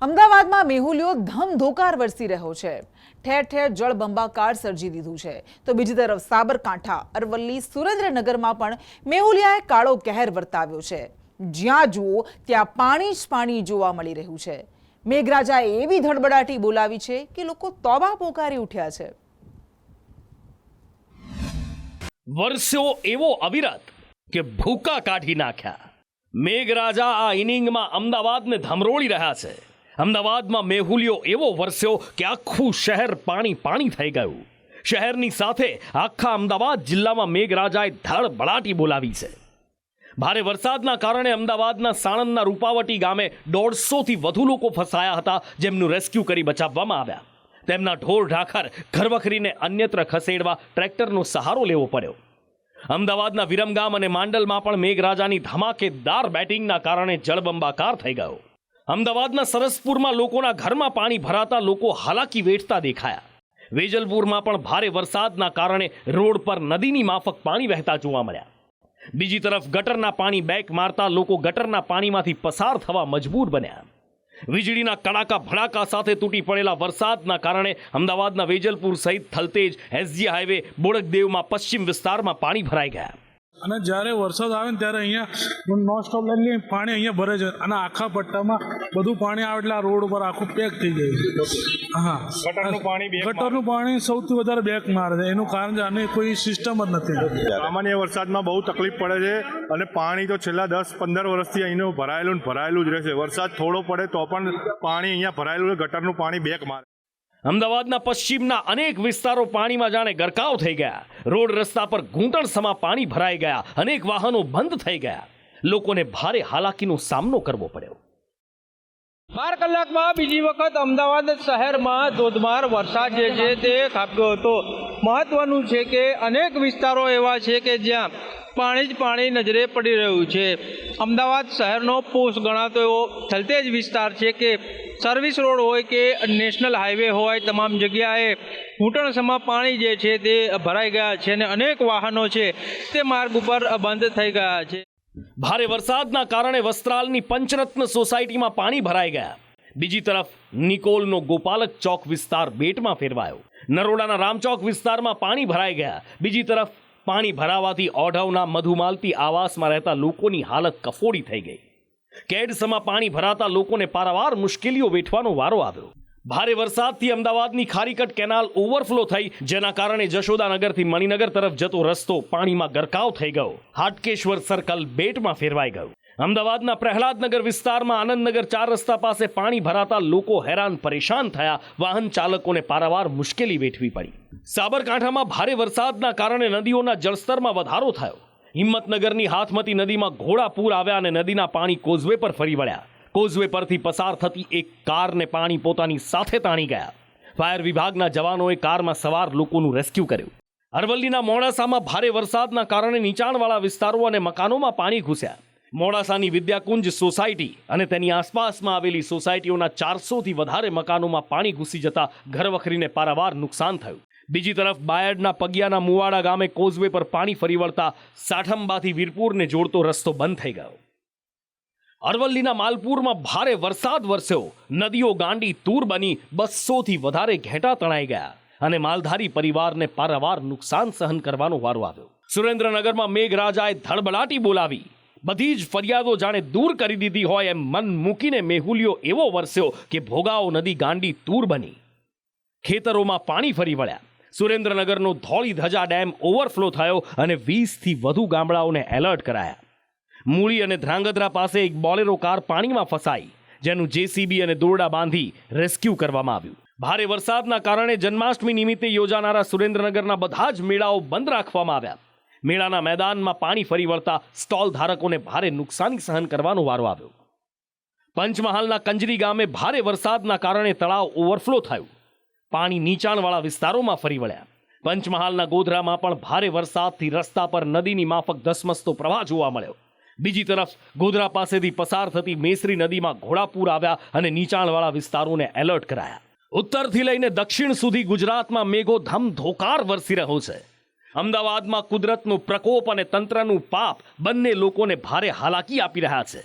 અમદાવાદમાં મેહુલિયો ધમધોકાર વરસી રહ્યો છે। ઠેર ઠેર જળબંબાકાર સર્જી દીધું છે તો બીજી તરફ સાબરકાંઠા, અરવલ્લી, સુરેન્દ્રનગરમાં પણ મેહુલિયાએ કાળો કહેર વર્તાવ્યો છે। જ્યાં જુઓ ત્યાં પાણી જ પાણી જોવા મળી રહ્યું છે। મેઘરાજાએ એવી ધડબડાટી બોલાવી છે કે લોકો તોબા પોકારી ઉઠ્યા છે। વર્ષો એવો અવિરત કે ભૂકા કાઢી નાખ્યા। મેઘરાજા આ ઇનિંગમાં અમદાવાદને ધમરોળી રહ્યા છે। અમદાવાદમાં મેહુલિયો એવો વરસ્યો કે આખું શહેર પાણી પાણી થઈ ગયું। શહેરની સાથે આખા અમદાવાદ જિલ્લામાં મેઘરાજાએ ધડબડાટી બોલાવી છે। ભારે વરસાદના કારણે અમદાવાદના સાણંદના રૂપાવટી ગામે 150થી વધુ લોકો ફસાયા હતા, જેમનું રેસ્ક્યુ કરી બચાવવામાં આવ્યા। તેમના ઢોર ઢાખર ઘરવખરીને અન્યત્ર ખસેડવા ટ્રેક્ટરનો સહારો લેવો પડ્યો। અમદાવાદના વિરમગામ અને માંડલમાં પણ મેઘરાજાની ધમાકેદાર બેટિંગના કારણે જળબંબાકાર થઈ ગયો। અમદાવાદના સરસપુરમાં લોકોના ઘરમાં પાણી ભરાતા લોકો હાલાકી વેઠતા દેખાયા। વેજલપુરમાં પણ ભારે વરસાદના કારણે રોડ પર નદીની માફક પાણી વહેતા જોવા મળ્યા। બીજી તરફ ગટરના પાણી બેક મારતા લોકો ગટરના પાણીમાંથી પસાર થવા મજબૂર બન્યા। વીજળીના કડાકા ભડાકા સાથે તૂટી પડેલા વરસાદના કારણે અમદાવાદના વેજલપુર સહિત થલતેજ, એસજી હાઈવે, બોડકદેવમાં પશ્ચિમ વિસ્તારમાં પાણી ભરાઈ ગયા। અને જ્યારે વરસાદ આવે ને ત્યારે અહીંયા નોન સ્ટોપ લાઈનની પાણી અહીંયા ભરે છે અને આખા પટ્ટામાં બધું પાણી આવે એટલે આ રોડ ઉપર આખું પેક થઈ જાય છે। હા, ગટરનું પાણી સૌથી વધારે બેક મારે છે। એનું કારણ છે આની કોઈ સિસ્ટમ જ નથી। સામાન્ય વરસાદમાં બહુ તકલીફ પડે છે અને પાણી તો છેલ્લા 10-15 વર્ષથી અહીંનું ભરાયેલું જ રહેશે। વરસાદ થોડો પડે તો પણ પાણી અહીંયા ભરાયેલું છે, ગટરનું પાણી બેક મારે। અમદાવાદના પશ્ચિમના અનેક વિસ્તારો પાણીમાં જાણે ગરકાવ થઈ ગયા। રોડ રસ્તા પર ઘૂંટણસમા પાણી ભરાઈ ગયા। અનેક વાહનો બંધ થઈ ગયા। લોકોને ભારે હાલાકીનો સામનો કરવો પડ્યો। 12 કલાકમાં બીજી વખત અમદાવાદ શહેરમાં ધોધમાર વરસાદ જે છે તે ખાબક્યો હતો। મહત્વનું છે કે અનેક વિસ્તારો એવા છે કે જ્યાં પાણી જ પાણી નજરે પડી રહ્યું છે। અમદાવાદ શહેરનો પોષ ગણાતો એવો થલતેજ વિસ્તાર છે કે સર્વિસ રોડ હોય કે નેશનલ હાઈવે હોય, તમામ જગ્યાએ ઘૂંટણસમા પાણી જે છે તે ભરાઈ ગયા છે અને અનેક વાહનો છે તે માર્ગ ઉપર બંધ થઈ ગયા છે। ભારે વરસાદના કારણે વસ્ત્રાલની પંચરત્ન સોસાયટીમાં પાણી ભરાઈ ગયા। બીજી તરફ નિકોલનો ગોપાલક ચોક વિસ્તાર બેટમાં ફેરવાયો। નરોડાના રામચોક વિસ્તારમાં પાણી ભરાઈ ગયા। બીજી તરફ પાણી ભરાવાથી ઓઢવના મધુમાલતી આવાસમાં રહેતા લોકોની હાલત કફોડી થઈ ગઈ। કેડસમાં પાણી ભરાતા લોકોને પારાવાર મુશ્કેલીઓ વેઠવાનો વારો આવ્યો। ભારે વરસાદથી અમદાવાદની ખારીકટ કેનાલ ઓવરફ્લો થઈ, જેના કારણે જશોદાનગરથી મણિનગર તરફ જતો રસ્તો પાણીમાં ગરકાવ થઈ ગયો। હાટકેશ્વર સર્કલ બેટમાં ફેરવાઈ ગયું। અમદાવાદના પ્રહલાદનગર વિસ્તારમાં આનંદનગર 4 રસ્તા પાસે પાણી ભરાતા લોકો હેરાન પરેશાન થયા। વાહન ચાલકોને પારાવાર મુશ્કેલી વેઠવી પડી। સાબરકાંઠામાં ભારે વરસાદના કારણે નદીઓના જળસ્તરમાં વધારો થયો। હિંમતનગરની હાથમતી નદીમાં ઘોડાપૂર આવ્યા અને નદીના પાણી કોઝવે પર ફરી વળ્યા। કોઝવે પરથી પસાર થતી એક કારને પાણી પોતાની સાથે તાણી ગયા। ફાયર વિભાગના જવાનોએ કારમાં સવાર લોકોનું રેસ્ક્યુ કર્યું। અરવલ્લીના મોડાસામાં ભારે વરસાદના કારણે નીચાણવાળા વિસ્તારો અને મકાનોમાં પાણી ઘૂસ્યા। મોડાસાની વિદ્યાકુંજ સોસાયટી અને તેની આસપાસમાં આવેલી સોસાયટીઓના 400થી વધારે મકાનોમાં પાણી ઘૂસી જતા ઘરવખરીને પારાવાર નુકસાન થયું। બીજી તરફ બાયડના પગિયાના મુવાડા ગામે કોઝવે પર પાણી ફરી વળતા સાઠંબાથી વીરપુરને જોડતો રસ્તો બંધ થઈ ગયો। અરવલ્લીના માલપુરમાં ભારે વરસાદ વરસ્યો। નદીઓ ગાંડી તૂર બની 200થી વધારે ઘેટા તણાઈ ગયા અને માલધારી પરિવારને પારાવાર નુકસાન સહન કરવાનો વારો આવ્યો। સુરેન્દ્રનગરમાં મેઘરાજાએ ધડબડાટી બોલાવી। બધી જ ફરિયાદો જાણે દૂર કરી દીધી હોય એમ મન મૂકીને મેહુલિયો એવો વરસ્યો કે ભોગાવો નદી ગાંડી તૂર બની। ખેતરોમાં પાણી ફરી વળ્યા। સુરેન્દ્રનગરનો ધોળી ધજા ડેમ ઓવરફ્લો થયો અને 20થી વધુ ગામડાઓને એલર્ટ કરાયા। મૂળી અને ધ્રાંગધ્રા પાસે એક બોલેરો કાર પાણીમાં ફસાઈ, જેનું જેસીબી અને દોરડા બાંધી રેસ્ક્યુ કરવામાં આવ્યું। ભારે વરસાદના કારણે જન્માષ્ટમી નિમિત્તે યોજાનારા સુરેન્દ્રનગરના બધા જ મેળાઓ બંધ રાખવામાં આવ્યા। મેળાના મેદાનમાં પાણી ફરી વળતા સ્ટોલ ધારકોને ભારે નુકસાની સહન કરવાનો વારો આવ્યો। પંચમહાલના કંજરી ગામે ભારે વરસાદના કારણે તળાવ ઓવરફ્લો થયું। પાણી નીચાણવાળા વિસ્તારોમાં ફરી વળ્યા। પંચમહાલના ગોધરામાં પણ ભારે વરસાદથી રસ્તા પર નદીની માફક ધસમસતો પ્રવાહ જોવા મળ્યો। બીજી તરફ ગોધરા પાસેથી પસાર થતી મેસરી નદીમાં ઘોડાપૂર આવ્યા અને નીચાણવાળા વિસ્તારોને એલર્ટ કરાયા। ઉત્તરથી લઈને દક્ષિણ સુધી ગુજરાતમાં મેઘો ધમધોકાર વરસી રહ્યો છે। અમદાવાદમાં કુદરતનો પ્રકોપ અને તંત્રનું પાપ બંને લોકોને ભારે હાલાકી આપી રહ્યા છે।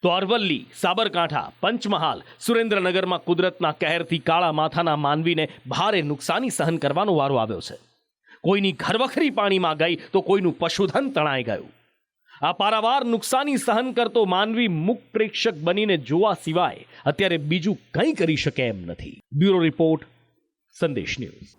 તો અરવલ્લી, સાબરકાંઠા, પંચમહાલ, સુરેન્દ્રનગરમાં કુદરતના કહેરથી કાળા માથાના માનવીને ભારે નુકસાની સહન કરવાનો વારો આવ્યો છે. કોઈની ઘરવખરી પાણીમાં ગઈ તો કોઈનું પશુધન તણાઈ ગયું. આ પારાવાર નુકસાની સહન કરતો માનવી મુક પ્રેક્ષક બનીને જોવા સિવાય અત્યારે બીજું કંઈ કરી શકે એમ નથી. બ્યુરો રિપોર્ટ, સંદેશ ન્યૂઝ.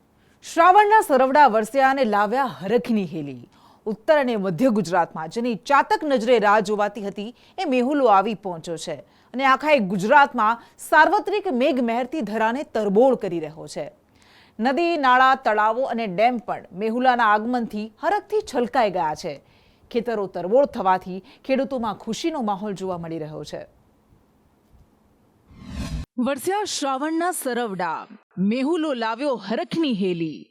શ્રાવણના સરવડા વરસ્યા અને લાવ્યા હરખની હેલી. ઉત્તર અને મધ્ય ગુજરાતમાં જેની ચાતક નજરે રાહ જોવાતી હતી એ મેહુલો આવી પહોંચ્યો છે અને આખા ગુજરાતમાં સાર્વત્રિક મેઘમહેરથી ધરાને તરબોળ કરી રહ્યો છે. નદી, નાળા, તળાવો અને ડેમ પણ મેહુલાના આગમનથી હરખથી છલકાઈ ગયા છે. ખેતરો તરબોળ થવાથી ખેડૂતોમાં ખુશીનો માહોલ જોવા મળી રહ્યો છે. વરસ્યા શ્રાવણના સરવડા, મેહુલો લાવ્યો હરખની હેલી.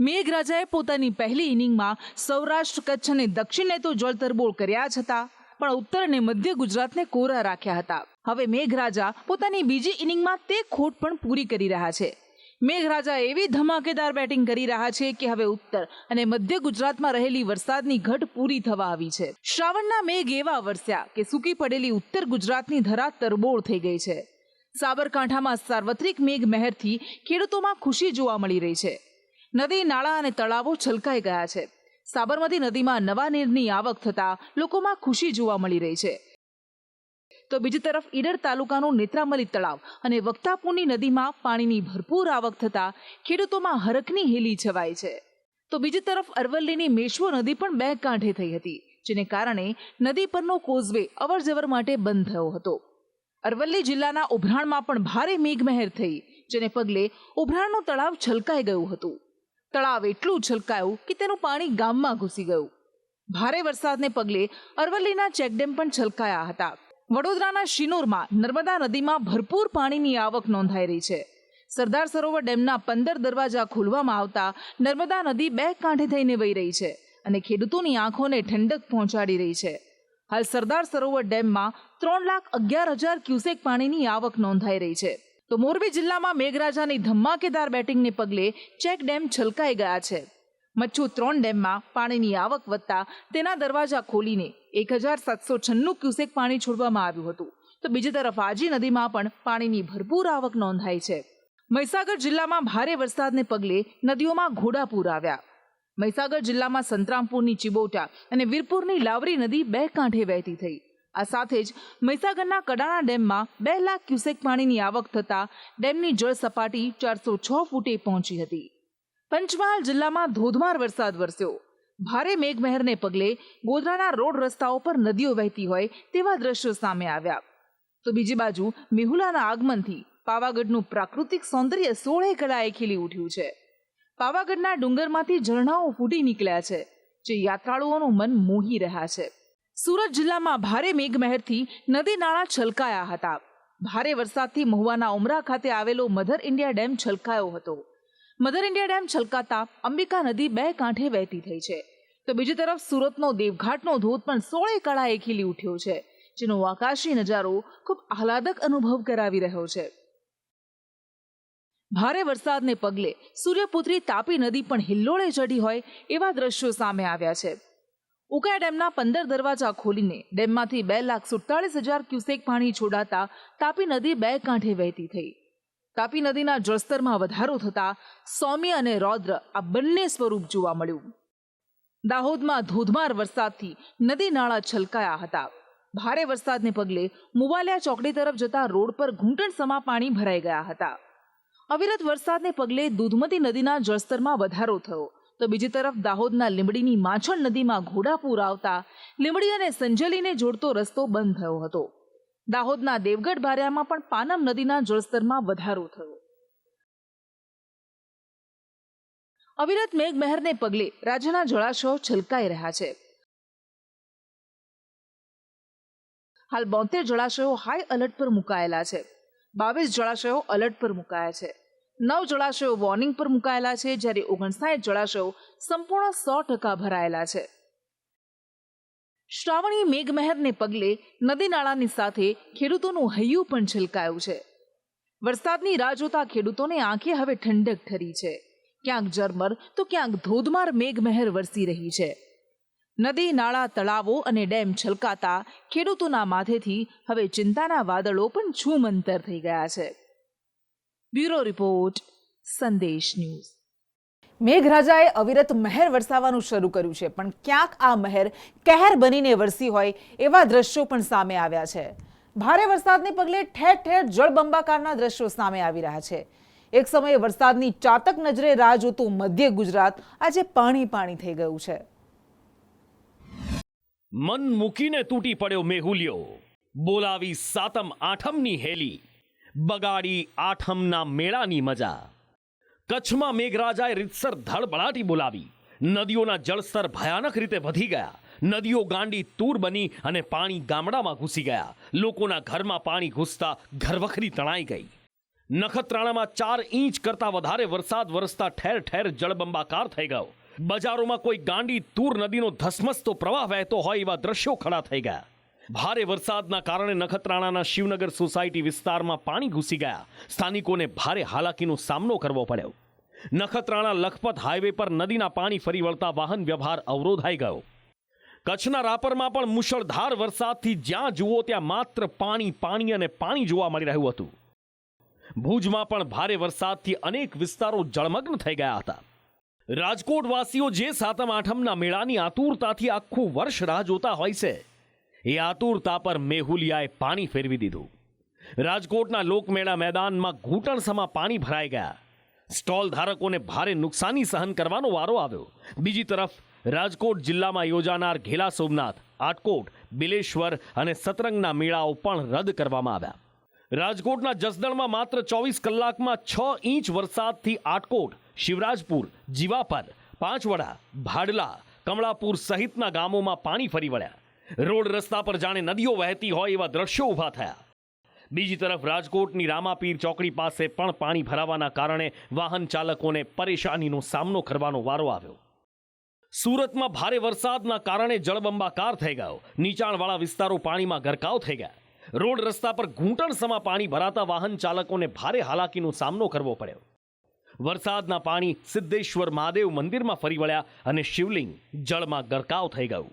મેઘરાજાએ પોતાની પહેલી ઇનિંગમાં સૌરાષ્ટ્ર, કચ્છ અને દક્ષિણને તો જળતરબોળ કર્યા જ હતા, પણ ઉત્તર અને મધ્ય ગુજરાતને કોરા રાખ્યા હતા. હવે મેઘરાજા પોતાની બીજી ઇનિંગમાં તે ખોટ પણ પૂરી કરી રહ્યા છે. મેઘરાજા એવી ધમાકેદાર બેટિંગ કરી રહ્યા છે કે હવે ઉત્તર અને મધ્ય ગુજરાતમાં રહેલી વરસાદની ઘટ પૂરી થવા આવી છે. શ્રાવણના મેઘ એવા વરસ્યા કે સૂકી પડેલી ઉત્તર ગુજરાતની ધરા તરબોળ થઈ ગઈ છે. સાબરકાંઠામાં સાર્વત્રિક મેઘ મહેરથી ખેડૂતોમાં ખુશી જોવા મળી રહી છે. નદી, નાળા અને તળાવો છલકાઈ ગયા છે. સાબરમતી નદીમાં નવા નીરની આવક થતા લોકોમાં ખુશી જોવા મળી રહી છે. તો બીજી તરફ ઈડર તાલુકાનું નેત્રામલી તળાવ અને વક્તાપુરની નદીમાં પાણીની ભરપૂર આવક થતા ખેડૂતોમાં હરખની હેલી છવાઈ છે. તો બીજી તરફ અરવલ્લીની મેશ્વો નદી પણ બે કાંઠે થઈ હતી, જેને કારણે નદી પરનો કોઝવે અવરજવર માટે બંધ થયો હતો. અરવલ્લી જિલ્લાના ઉભરાણમાં પણ ભારે મેઘમહેર થઈ, જેને પગલે ઉભરાણનું તળાવ છલકાઈ ગયું હતું. તળાવ એટલું છલકાયું કે તેનું પાણી ગામમાં ઘૂસી ગયું. ભારે વરસાદને પગલે અરવલ્લીના ચેકડેમ પણ છલકાયા હતા. વડોદરાના શિનોરમાં નર્મદા નદીમાં ભરપૂર પાણીની આવક નોંધાઈ રહી છે. સરદાર સરોવર ડેમના 15 દરવાજા ખોલવામાં આવતા નર્મદા નદી બે કાંઠે થઈને વહી રહી છે અને ખેડૂતોની આંખોને ઠંડક પહોંચાડી રહી છે. હાલ સરદાર સરોવર ડેમમાં 3,11,000 ક્યુસેક પાણીની આવક નોંધાઈ રહી છે. તો મોરબી જિલ્લામાં મેઘરાજાની ધમાકેદાર બેટિંગને પગલે ચેક ડેમ છલકાઈ ગયા છે. મચ્છુ 3 ડેમમાં પાણીની આવક વધતા તેના દરવાજા ખોલીને 1,796 ક્યુસેક પાણી છોડવામાં આવ્યું હતું. તો બીજી તરફ આજી નદીમાં પણ પાણીની ભરપૂર આવક નોંધાઈ છે. મહીસાગર જિલ્લામાં ભારે વરસાદને પગલે નદીઓમાં ઘોડાપૂર આવ્યા. મહીસાગર જિલ્લામાં સંતરામપુરની ચિબોટા અને વીરપુરની લાવરી નદી બે કાંઠે વહેતી થઈ. આ સાથે જ મહીસાગરના કડાણા ડેમમાં 2 લાખ ક્યુસેક પાણીની આવક થતા ડેમની જળ સપાટી 406 ફૂટે પહોંચી હતી. પંચમહાલ જિલ્લામાં ધોધમાર વરસાદ વરસ્યો. ભારે મેઘમહેરને પગલે ગોધરાના રોડ રસ્તાઓ પર નદીઓ વહેતી હોય તેવા દ્રશ્યો સામે આવ્યા. તો બીજી બાજુ મેહુલાના આગમનથી પાવાગઢનું પ્રાકૃતિક સૌંદર્ય 16 કળાએ ખીલી ઉઠ્યું છે. પાવાગઢના ડુંગરમાંથી ઝરણાઓ ફૂટી નીકળ્યા છે, જે યાત્રાળુઓનું મન મોહી રહ્યા છે. સુરત જિલ્લામાં ભારે મેઘમહેરથી નદી નાળા છલકાયા હતા. ભારે વરસાદથી મહુવાના ઉમરા ખાતે આવેલો મધર ઇન્ડિયા ડેમ છલકાયો હતો. મધર ઇન્ડિયા ડેમ છલકાતા અંબિકા નદી બે કાંઠે વહેતી થઈ છે. તો બીજી તરફ સુરતનો દેવઘાટનો ધોધ પણ 16 કળાએ ખીલી ઉઠ્યો છે, જેનો આકાશી નજારો ખૂબ આહલાદક અનુભવ કરાવી રહ્યો છે. ભારે વરસાદને પગલે સૂર્યપુત્રી તાપી નદી પણ હિલ્લોળે ચઢી હોય એવા દ્રશ્યો સામે આવ્યા છે. ઉકાઈ ડેમના 15 દરવાજા ખોલીને ડેમમાંથી 2,47,000 ક્યુસેક પાણી છોડાતા તાપી નદી બે કાંઠે વહેતી થઈ. તાપી નદીના જળસ્તરમાં વધારો થતા સૌમ્ય અને રૌદ્ર આ બંને સ્વરૂપ જોવા મળ્યું. દાહોદમાં ધોધમાર વરસાદથી નદી નાળા છલકાયા હતા. ભારે વરસાદને પગલે મુવાલિયા ચોકડી તરફ જતા રોડ પર ઘૂંટણસમા પાણી ભરાઈ ગયા હતા. અવિરત વરસાદને પગલે દૂધમતી નદીના જળસ્તરમાં વધારો થયો. તો બીજી તરફ દાહોદના લીંબડીની માછણ નદીમાં ઘોડાપૂર આવતા લીંબડી અને સંજેલીને જોડતો રસ્તો બંધ થયો હતો. દાહોદના દેવગઢ બારિયામાં પણ પાનમ નદીના જળસ્તરમાં વધારો થયો. અવિરત મેઘમહેરને પગલે રાજ્યના જળાશયો છલકાઈ રહ્યા છે. હાલ 72 જળાશયો હાઈ એલર્ટ પર મુકાયેલા છે. 22 જળાશયો એલર્ટ પર મુકાયા છે. 9 જળાશયો વોર્નિંગ પર મુકાયેલા છે, જ્યારે 59 જળાશયો સંપૂર્ણ 100% ભરાયેલા છે. શ્રાવણી મેઘમહેરને પગલે નદી નાળાની સાથે ખેડૂતોનું હૈયું પણ છલકાયું છે. વરસાદની રાહ જોતા ખેડૂતોને આંખે હવે ઠંડક ઠરી છે. ક્યાંક ઝરમર તો ક્યાંક ધોધમાર મેઘમહેર વરસી રહી છે. નદી, નાળા, તળાવો અને ડેમ છલકાતા ખેડૂતોના માથેથી હવે ચિંતાના વાદળો પણ છૂમંતર થઈ ગયા છે. બ્યુરો રિપોર્ટ, સંદેશ ન્યૂઝ. મેઘરાજાએ અવિરત મહેર વરસાવવાનું શરૂ કર્યું છે, પણ ક્યાંક આ મહેર કહેર બનીને વરસી હોય એવા દ્રશ્યો પણ સામે આવ્યા છે. ભારે વરસાદને પગલે ઠેર ઠેર જળબંબાકારના દ્રશ્યો સામે આવી રહ્યા છે. એક સમયે વરસાદની ચાતક નજરે રાહ જોતું મધ્ય ગુજરાત આજે પાણી પાણી થઈ ગયું છે. મન મૂકીને તૂટી પડ્યો મેહુલિયો, બોલાવી સાતમ આઠમની હેલી, બગાડી આઠમના મેળાની મજા. કચ્છમાં મેઘરાજાએ રીતસર ધડબડાટી બોલાવી. નદીઓના જળસ્તર ભયાનક રીતે વધી ગયા. નદીઓ ગાંડી તૂર બની અને પાણી ગામડામાં ઘૂસી ગયા. લોકોના ઘરમાં પાણી ઘૂસતા ઘરવખરી તણાઈ ગઈ. નખત્રાણામાં 4 ઇંચ કરતા વધારે વરસાદ વરસતા ઠેર ઠેર જળબંબાકાર થઈ ગયો. બજારોમાં કોઈ ગાંડી તૂર નદીનો ધસમસતો પ્રવાહ વહેતો હોય એવા દ્રશ્યો ખડા થઈ ગયા. ભારે વરસાદના કારણે નખત્રાણાના શિવનગર સોસાયટી વિસ્તારમાં પાણી ઘૂસી ગયા. સ્થાનિકોને ભારે હાલાકીનો સામનો કરવો પડ્યો. નખત્રાણા લખપત હાઈવે પર નદીના પાણી ફરી વળતા વાહન વ્યવહાર અવરોધાઈ ગયો. કચ્છના રાપરમાં પણ મુશળધાર વરસાદથી જ્યાં જુઓ ત્યાં માત્ર પાણી પાણી અને પાણી જોવા મળી રહ્યું હતું. ભુજમાં પણ ભારે વરસાદથી અનેક વિસ્તારો જળમગ્ન થઈ ગયા હતા. રાજકોટવાસીઓ જે સાતમ આઠમના મેળાની આતુરતાથી આખું વર્ષ રાહ જોતા હોય છે, એ આતુરતા પર મેહુલિયાએ પાણી ફેરવી દીધું. રાજકોટના લોકમેળા મેદાનમાં ઘૂંટણસમાં પાણી ભરાઈ ગયા. સ્ટોલ ધારકોને ભારે નુકસાની સહન કરવાનો વારો આવ્યો. બીજી તરફ રાજકોટ જિલ્લામાં યોજાનાર ઘેલા સોમનાથ, આટકોટ, બિલેશ્વર અને સતરંગના મેળાઓ પણ રદ કરવામાં આવ્યા. રાજકોટના જસદણમાં માત્ર 24 કલાકમાં 6 ઇંચ વરસાદથી આટકોટ, શિવરાજપુર, જીવાપર, પાંચવડા, ભાડલા, કમળાપુર સહિતના ગામોમાં પાણી ફરી વળ્યા. રોડ રસ્તા પર જાણે નદીઓ વહેતી હોય એવા દ્રશ્યો ઊભા થયા. બીજી તરફ રાજકોટની રામાપીર ચોકડી પાસે પણ પાણી ભરાવાના કારણે વાહન ચાલકોને પરેશાનીનો સામનો કરવાનો વારો આવ્યો. સુરતમાં ભારે વરસાદના કારણે જળબંબાકાર થઈ ગયો. નીચાણવાળા વિસ્તારો પાણીમાં ગરકાવ થઈ ગયા. રોડ રસ્તા પર ઘૂંટણસમાં પાણી ભરાતા વાહન ચાલકોને ભારે હાલાકીનો સામનો કરવો પડ્યો. વરસાદના પાણી સિદ્ધેશ્વર મહાદેવ મંદિરમાં ફરી વળ્યા અને શિવલિંગ જળમાં ગરકાવ થઈ ગયું.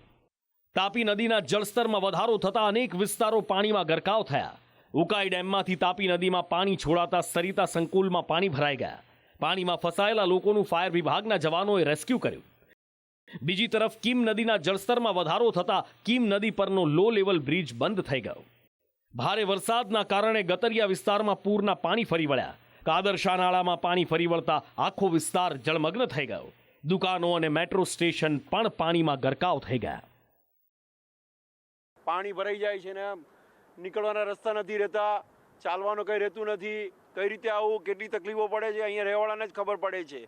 તાપી નદીના જળસ્તરમાં વધારો થતા અનેક વિસ્તારો પાણીમાં ગરકાવ થયા. ઉકાઈ ડેમમાંથી તાપી નદીમાં પાણી છોડાતા સરિતા સંકુલમાં પાણી ભરાઈ ગયા. પાણીમાં ફસાયેલા લોકોનું ફાયર વિભાગના જવાનોએ રેસ્ક્યુ કર્યું. બીજી તરફ કીમ નદીના જળસ્તરમાં વધારો થતા કીમ નદી પરનો લો લેવલ બ્રિજ બંધ થઈ ગયો. ભારે વરસાદના કારણે ગતરિયા વિસ્તારમાં પૂરના પાણી ફરી વળ્યા. કાદરશા નાળામાં પાણી ફરી વળતા આખો વિસ્તાર જળમગ્ન થઈ ગયો. દુકાનો અને મેટ્રો સ્ટેશન પણ પાણીમાં ગરકાવ થઈ ગયા. પાણી ભરાઈ જાય છે ને નીકળવાના રસ્તા નથી રહેતા, ચાલવાનું કંઈ રહેતું નથી. કઈ રીતે આવું, કેટલી તકલીફો પડે છે અહીંયા રહેવાળાને જ ખબર પડે છે.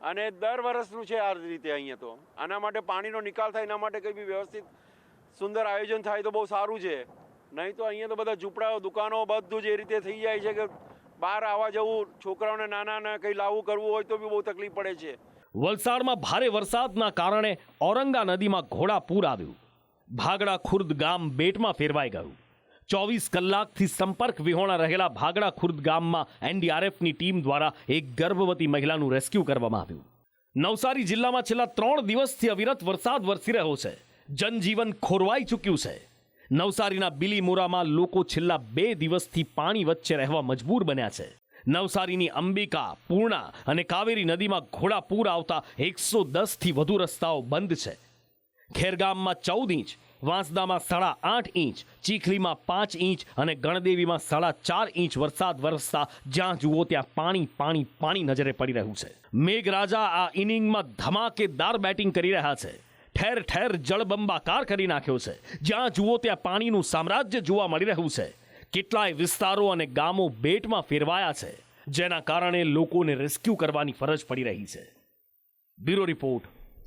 અને દર વર્ષનું છે આ રીતે અહીંયા. તો આના માટે પાણીનો નિકાલ થાય, એના માટે કંઈ બી વ્યવસ્થિત સુંદર આયોજન થાય તો બહુ સારું છે. નહીં તો અહીંયા તો બધા ઝૂંપડાઓ, દુકાનો બધું જ એ રીતે થઈ જાય છે કે બહાર આવવા જવું, છોકરાઓને નાના કંઈ લાવવું કરવું હોય તો બી બહુ તકલીફ પડે છે. વલસાડમાં ભારે વરસાદના કારણે ઔરંગા નદીમાં ઘોડાપૂર આવ્યું. ભાગડા ખુર્દ ગામ બેટમાં ફેરવાઈ ગયું. 24 કલાકથી સંપર્ક વિહોણા રહેલા ભાગડા ખુર્દ ગામમાં એનડીઆરએફની ટીમ દ્વારા એક ગર્ભવતી મહિલાનું રેસ્ક્યુ કરવામાં આવ્યું. નવસારી જિલ્લામાં છેલ્લા 3 દિવસથી અવિરત વરસાદ વરસી રહ્યો છે. જનજીવન ખોરવાઈ ચૂક્યું છે. નવસારીના બિલીમોરામાં લોકો છેલ્લા 2 દિવસથી પાણી વચ્ચે રહેવા મજબૂર બન્યા છે. નવસારીની અંબિકા, પૂર્ણા અને કાવેરી નદીમાં ઘોડાપૂર આવતા 110થી વધુ રસ્તાઓ બંધ છે. ખેરગામમાં 14 ઇંચ, વાંસદામાં 8.5 ઇંચ, ચીખલીમાં 5 ઇંચ અને ગણદેવીમાં 4.5 ઇંચ વરસાદ વરસતા જ્યાં જુઓ ત્યાં પાણી પાણી પાણી નજરે પડી રહ્યું છે. મેઘરાજા આ ઇનિંગમાં ધમાકેદાર બેટિંગ કરી રહ્યા છે. ઠેર ઠેર જળબંબાકાર કરી નાખ્યો છે. જ્યાં જુઓ ત્યાં પાણીનું સામ્રાજ્ય જોવા મળી રહ્યું છે. કેટલાય વિસ્તારો અને ગામો બેટમાં ફેરવાયા છે, જેના કારણે લોકોને રેસ્ક્યુ કરવાની ફરજ પડી રહી છે. બ્યુરો રિપોર્ટ,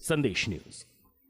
સંદેશ ન્યૂઝ.